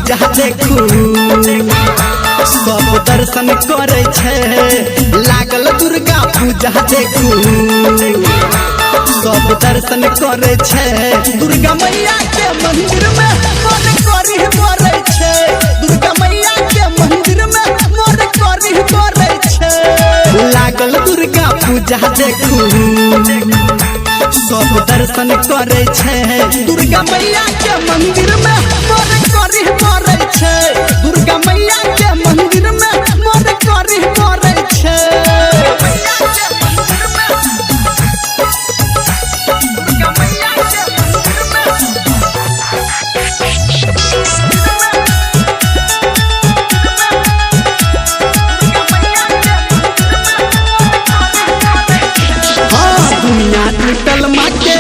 पूजा देखू सब दर्शन करे छे लागल दुर्गा पूजा देखू सब दर्शन करे छे दुर्गा मैया के मंदिर में मोर करी पड़े छे दुर्गा मैया के मंदिर में मोर करी पड़े छे लागल दुर्गा पूजा देखू सब दर्शन करे छे दुर्गा मैया के मंदिर में मोर करी पड़े छे दुर्गा मैया के मंदिर में मोर करी पड़े छे दुनिया टूटल माके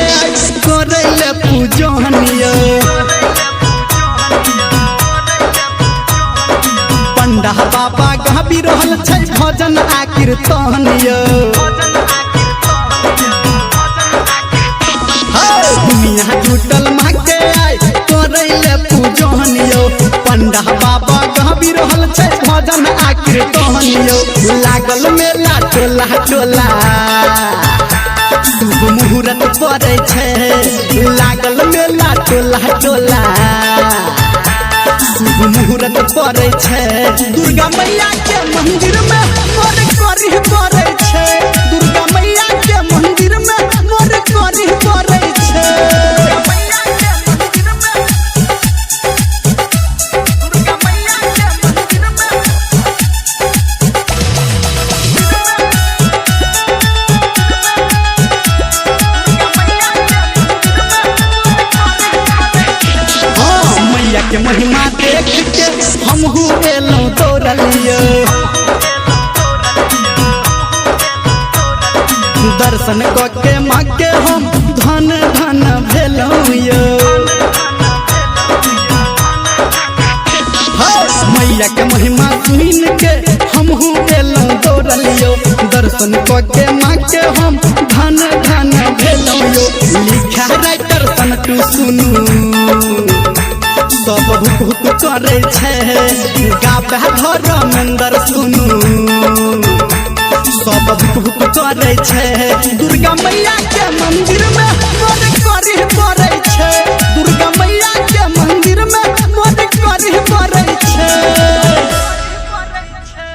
करे पूजनिया पंडा बाबा गाबी रहल छै भजन आ कीर्तनिया दुनिया टूटल माके करे पूजनिया पंडा बाबा गाबी रहल छै भजन आ कीर्तनिया लागल मेला टोला टोला शुभ मुहूर्त पड़े छे लागल मेला टोला टोला शुभ मुहूर्त पड़े छे दुर्गा मैया के मंदिर में मोर करी पड़े छे दुर्गा मैया के मंदिर में मोर करी पड़े छे के महिमा देख के हमहू एलौ दौड़लियो दर्शन के माँ के हम धन धन भेलौ यो मैया के महिमा सुन के हमहू एलौ दौड़लियो दर्शन के माँ के हम धन धन भेलौ यो लिखा राइटर सनटू सुनू सब भुक भुक करे छे गाबे धर्मेंद्र सुनू सब भुक भुक करे छे दुर्गा मैया के मंदिर में